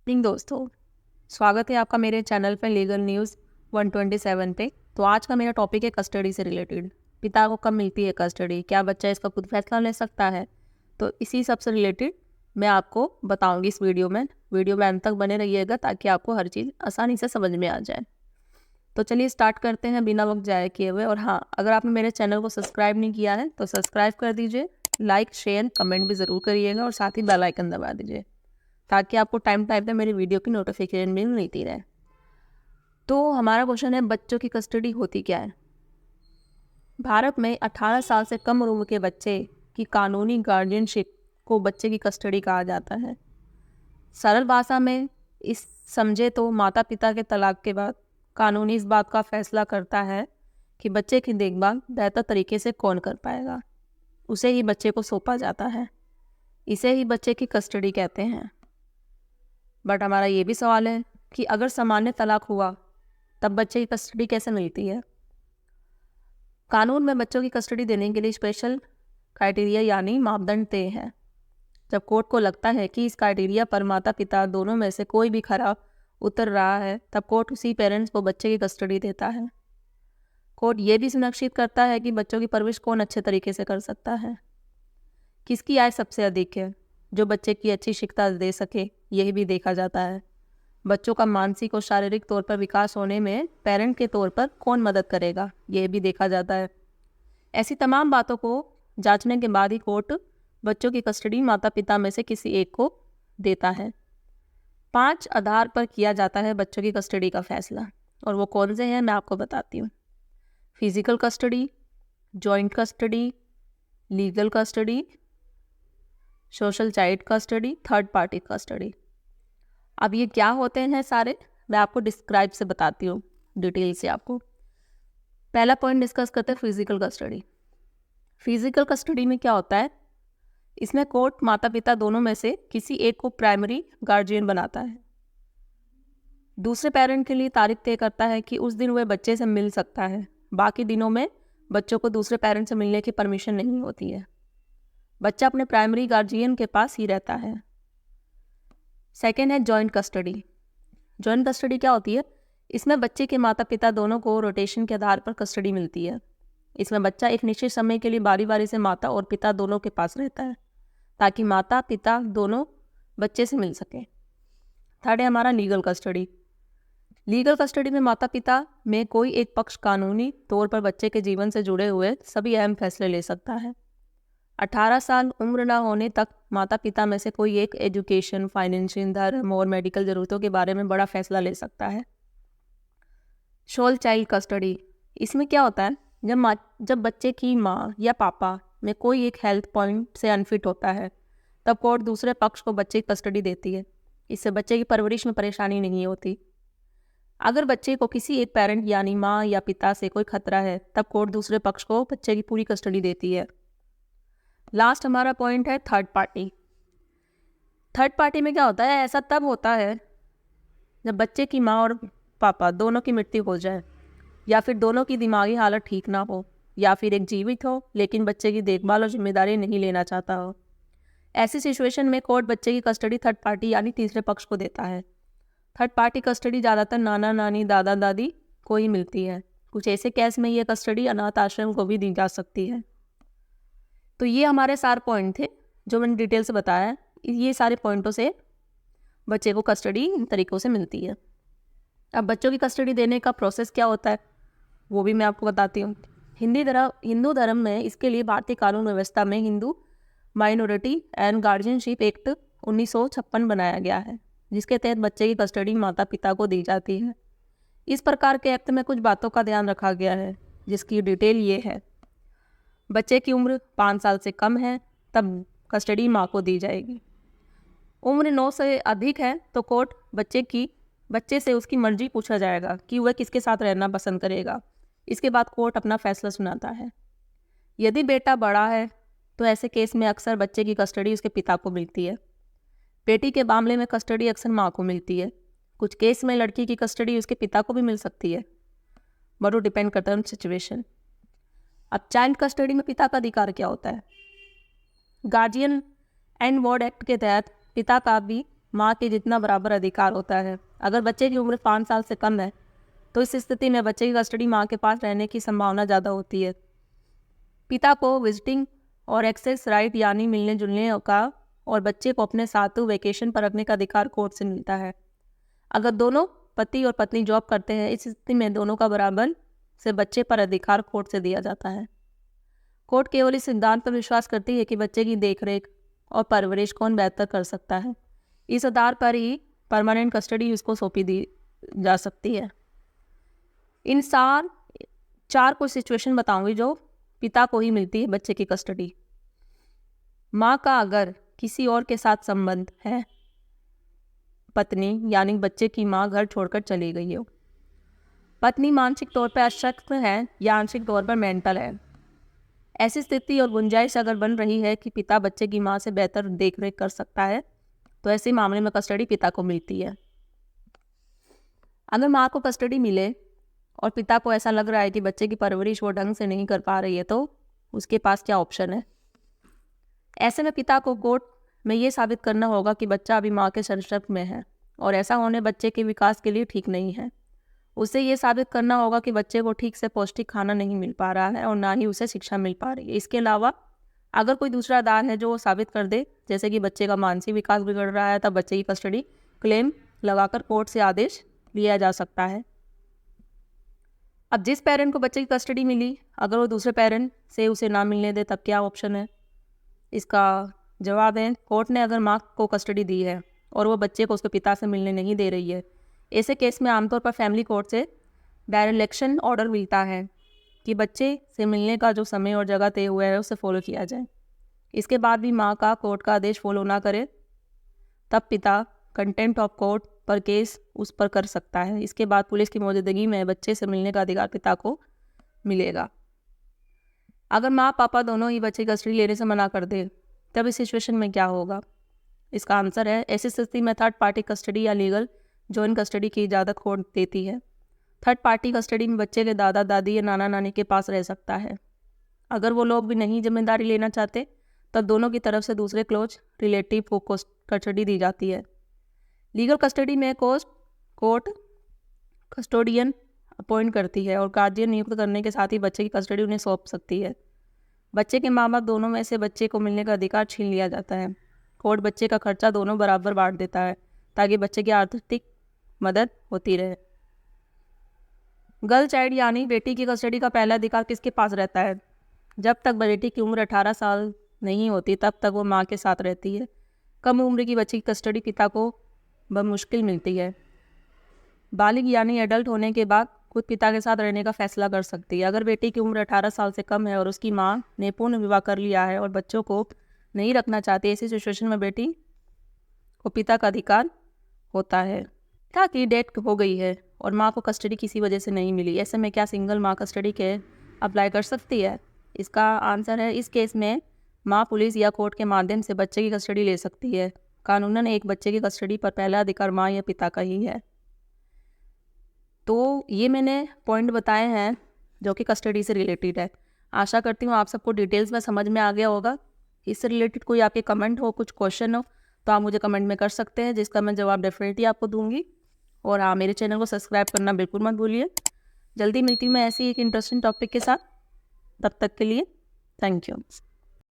Evening दोस्तों, स्वागत है आपका मेरे चैनल पे लीगल न्यूज़ 127 पे। तो आज का मेरा टॉपिक है कस्टडी से रिलेटेड। पिता को कब मिलती है कस्टडी, क्या बच्चा इसका खुद फैसला ले सकता है? तो इसी सब से रिलेटेड मैं आपको बताऊंगी इस वीडियो में अंत तक बने रहिएगा ताकि आपको हर चीज़ आसानी से समझ में आ जाए। तो चलिए स्टार्ट करते हैं बिना वक्त जाए किए हुए। और हाँ, अगर आपने मेरे चैनल को सब्सक्राइब नहीं किया है तो सब्सक्राइब कर दीजिए, लाइक शेयर कमेंट भी ज़रूर करिएगा और साथ ही बेल आइकन दबा दीजिए ताकि आपको टाइम पे मेरी वीडियो की नोटिफिकेशन भी मिलती रहे। तो हमारा क्वेश्चन है, बच्चों की कस्टडी होती क्या है? भारत में 18 साल से कम उम्र के बच्चे की कानूनी गार्जियनशिप को बच्चे की कस्टडी कहा जाता है। सरल भाषा में इस समझे तो माता पिता के तलाक के बाद कानूनी इस बात का फैसला करता है कि बच्चे की देखभाल बेहतर तरीके से कौन कर पाएगा। उसे ही बच्चे को सौंपा जाता है। इसे ही बच्चे की कस्टडी कहते हैं। बट हमारा ये भी सवाल है कि अगर सामान्य तलाक हुआ तब बच्चे की कस्टडी कैसे मिलती है? कानून में बच्चों की कस्टडी देने के लिए स्पेशल क्राइटेरिया यानी मापदंड तय है। जब कोर्ट को लगता है कि इस क्राइटेरिया पर माता पिता दोनों में से कोई भी खरा उतर रहा है तब कोर्ट उसी पेरेंट्स को बच्चे की कस्टडी देता है। कोर्ट ये भी सुनिश्चित करता है कि बच्चों की परवरिश कौन अच्छे तरीके से कर सकता है, किसकी आय सबसे अधिक है जो बच्चे की अच्छी शिक्षा दे सके, यही भी देखा जाता है। बच्चों का मानसिक और शारीरिक तौर पर विकास होने में पेरेंट के तौर पर कौन मदद करेगा, यह भी देखा जाता है। ऐसी तमाम बातों को जांचने के बाद ही कोर्ट बच्चों की कस्टडी माता पिता में से किसी एक को देता है। 5 आधार पर किया जाता है बच्चों की कस्टडी का फैसला, और वो कौन से हैं मैं आपको बताती हूँ। Physical custody, joint custody, legal custody, social child custody, third party custody. अब ये क्या होते हैं सारे, मैं आपको डिस्क्राइब से बताती हूँ डिटेल से आपको। पहला पॉइंट डिस्कस करते हैं फिजिकल कस्टडी। फिजिकल कस्टडी में क्या होता है, इसमें कोर्ट माता पिता दोनों में से किसी एक को प्राइमरी गार्जियन बनाता है। दूसरे पेरेंट के लिए तारीख तय करता है कि उस दिन वह बच्चे से मिल सकता है। बाकी दिनों में बच्चों को दूसरे पेरेंट से मिलने की परमिशन नहीं होती है। बच्चा अपने प्राइमरी गार्जियन के पास ही रहता है। सेकेंड है जॉइंट कस्टडी। जॉइंट कस्टडी क्या होती है, इसमें बच्चे के माता पिता दोनों को रोटेशन के आधार पर कस्टडी मिलती है। इसमें बच्चा एक निश्चित समय के लिए बारी बारी से माता और पिता दोनों के पास रहता है ताकि माता पिता दोनों बच्चे से मिल सकें। थर्ड है हमारा लीगल कस्टडी। लीगल कस्टडी में माता पिता में कोई एक पक्ष कानूनी तौर पर बच्चे के जीवन से जुड़े हुए सभी अहम फैसले ले सकता है। 18 साल उम्र न होने तक माता पिता में से कोई एक एजुकेशन, फाइनेंशियल, धर्म और मेडिकल ज़रूरतों के बारे में बड़ा फैसला ले सकता है। सोल चाइल्ड कस्टडी, इसमें क्या होता है, जब बच्चे की माँ या पापा में कोई एक हेल्थ पॉइंट से अनफिट होता है तब कोर्ट दूसरे पक्ष को बच्चे की कस्टडी देती है। इससे बच्चे की परवरिश में परेशानी नहीं होती। अगर बच्चे को किसी एक पेरेंट यानी माँ या पिता से कोई खतरा है तब कोर्ट दूसरे पक्ष को बच्चे की पूरी कस्टडी देती है। लास्ट हमारा पॉइंट है थर्ड पार्टी। थर्ड पार्टी में क्या होता है, ऐसा तब होता है जब बच्चे की माँ और पापा दोनों की मृत्यु हो जाए, या फिर दोनों की दिमागी हालत ठीक ना हो, या फिर एक जीवित हो लेकिन बच्चे की देखभाल और जिम्मेदारी नहीं लेना चाहता हो। ऐसी सिचुएशन में कोर्ट बच्चे की कस्टडी थर्ड पार्टी यानी तीसरे पक्ष को देता है। थर्ड पार्टी कस्टडी ज़्यादातर नाना नानी दादा दादी को ही मिलती है। कुछ ऐसे केस में ये कस्टडी अनाथ आश्रम को भी दी जा सकती है। तो ये हमारे 4 पॉइंट थे जो मैंने डिटेल से बताया। ये सारे पॉइंटों से बच्चे को कस्टडी इन तरीक़ों से मिलती है। अब बच्चों की कस्टडी देने का प्रोसेस क्या होता है वो भी मैं आपको बताती हूँ। हिंदू धर्म में इसके लिए भारतीय कानून व्यवस्था में Hindu minority and guardianship act 1956 बनाया गया है, जिसके तहत बच्चे की कस्टडी माता पिता को दी जाती है। इस प्रकार के एक्ट में कुछ बातों का ध्यान रखा गया है जिसकी डिटेल ये है। बच्चे की उम्र 5 साल से कम है तब कस्टडी माँ को दी जाएगी। उम्र 9 से अधिक है तो कोर्ट बच्चे से उसकी मर्जी पूछा जाएगा कि वह किसके साथ रहना पसंद करेगा। इसके बाद कोर्ट अपना फैसला सुनाता है। यदि बेटा बड़ा है तो ऐसे केस में अक्सर बच्चे की कस्टडी उसके पिता को मिलती है। बेटी के मामले में कस्टडी अक्सर माँ को मिलती है। कुछ केस में लड़की की कस्टडी उसके पिता को भी मिल सकती है, बट वो डिपेंड करता है सिचुएशन। अब चाइल्ड कस्टडी में पिता का अधिकार क्या होता है। गार्जियन एंड वार्ड एक्ट के तहत पिता का भी माँ के जितना बराबर अधिकार होता है। अगर बच्चे की उम्र 5 साल से कम है तो इस स्थिति में बच्चे की कस्टडी माँ के पास रहने की संभावना ज़्यादा होती है। पिता को विजिटिंग और एक्सेस राइट यानी मिलने जुलने का और बच्चे को अपने साथ वेकेशन पर रखने का अधिकार कोर्ट से मिलता है। अगर दोनों पति और पत्नी जॉब करते हैं, इस स्थिति में दोनों का बराबर से बच्चे पर अधिकार कोर्ट से दिया जाता है। कोर्ट केवल इस सिद्धांत पर विश्वास करती है कि बच्चे की देखरेख और परवरिश कौन बेहतर कर सकता है। इस आधार पर ही परमानेंट कस्टडी उसको सौंपी दी जा सकती है। इन 4 कुछ सिचुएशन बताऊंगी जो पिता को ही मिलती है बच्चे की कस्टडी। माँ का अगर किसी और के साथ संबंध है, पत्नी यानी बच्चे की माँ घर छोड़कर चली गई हो, पत्नी मानसिक तौर पर अशक्त है या आंशिक तौर पर मेंटल है, ऐसी स्थिति और गुंजाइश अगर बन रही है कि पिता बच्चे की माँ से बेहतर देखरेख कर सकता है तो ऐसे मामले में कस्टडी पिता को मिलती है। अगर माँ को कस्टडी मिले और पिता को ऐसा लग रहा है कि बच्चे की परवरिश वो ढंग से नहीं कर पा रही है तो उसके पास क्या ऑप्शन है? ऐसे में पिता को कोर्ट में ये साबित करना होगा कि बच्चा अभी माँ के संरक्षण में है और ऐसा होने बच्चे के विकास के लिए ठीक नहीं है। उसे ये साबित करना होगा कि बच्चे को ठीक से पौष्टिक खाना नहीं मिल पा रहा है और ना ही उसे शिक्षा मिल पा रही है। इसके अलावा अगर कोई दूसरा आधार है जो वो साबित कर दे, जैसे कि बच्चे का मानसिक विकास बिगड़ रहा है, तब बच्चे की कस्टडी क्लेम लगाकर कोर्ट से आदेश लिया जा सकता है। अब जिस पेरेंट को बच्चे की कस्टडी मिली, अगर वो दूसरे पेरेंट से उसे ना मिलने दे तब क्या ऑप्शन है? इसका जवाब है, कोर्ट ने अगर माँ को कस्टडी दी है और वो बच्चे को उसके पिता से मिलने नहीं दे रही है, ऐसे केस में आमतौर पर फैमिली कोर्ट से डायरेक्शन ऑर्डर मिलता है कि बच्चे से मिलने का जो समय और जगह तय हुआ है उसे फॉलो किया जाए। इसके बाद भी माँ का कोर्ट का आदेश फॉलो ना करे तब पिता कंटेम्प्ट ऑफ कोर्ट पर केस उस पर कर सकता है। इसके बाद पुलिस की मौजूदगी में बच्चे से मिलने का अधिकार पिता को मिलेगा। अगर माँ पापा दोनों ही बच्चे की कस्टडी लेने से मना कर दे तब इस सिचुएशन में क्या होगा? इसका आंसर है, ऐसी स्थिति में थर्ड पार्टी कस्टडी या लीगल जॉइंट कस्टडी की इजाज़त कोर्ट देती है। थर्ड पार्टी कस्टडी में बच्चे के दादा दादी या नाना नानी के पास रह सकता है। अगर वो लोग भी नहीं जिम्मेदारी लेना चाहते तब दोनों की तरफ से दूसरे क्लोज रिलेटिव को कस्टडी दी जाती है। लीगल कस्टडी में कोर्ट कस्टोडियन अपॉइंट करती है और गार्जियन नियुक्त करने के साथ ही बच्चे की कस्टडी उन्हें सौंप सकती है। बच्चे के माँ बाप दोनों में से बच्चे को मिलने का अधिकार छीन लिया जाता है। कोर्ट बच्चे का खर्चा दोनों बराबर बांट देता है ताकि बच्चे की आर्थिक मदद होती रहे। गर्ल चाइल्ड यानी बेटी की कस्टडी का पहला अधिकार किसके पास रहता है? जब तक बेटी की उम्र 18 साल नहीं होती तब तक वो माँ के साथ रहती है। कम उम्र की बच्ची की कस्टडी पिता को बमुश्किल मिलती है। बालिग यानी एडल्ट होने के बाद खुद पिता के साथ रहने का फैसला कर सकती है। अगर बेटी की उम्र 18 साल से कम है और उसकी माँ ने पूर्ण विवाह कर लिया है और बच्चों को नहीं रखना चाहती, ऐसी सिचुएशन में बेटी को पिता का अधिकार होता है। पिता की डेथ हो गई है और माँ को कस्टडी किसी वजह से नहीं मिली, ऐसे में क्या सिंगल माँ कस्टडी के अप्लाई कर सकती है? इसका आंसर है, इस केस में माँ पुलिस या कोर्ट के माध्यम से बच्चे की कस्टडी ले सकती है। कानूनन एक बच्चे की कस्टडी पर पहला अधिकार माँ या पिता का ही है। तो ये मैंने पॉइंट बताए हैं जो कि कस्टडी से रिलेटेड है। आशा करती हूँ आप सबको डिटेल्स में समझ में आ गया होगा। इससे रिलेटेड कोई आपके कमेंट हो, कुछ क्वेश्चन हो तो आप मुझे कमेंट में कर सकते हैं, जिसका मैं जवाब डेफिनेटली आपको दूंगी। और हाँ, मेरे चैनल को सब्सक्राइब करना बिल्कुल मत भूलिए। जल्दी मिलती हूँ मैं ऐसी एक इंटरेस्टिंग टॉपिक के साथ। तब तक के लिए थैंक यू।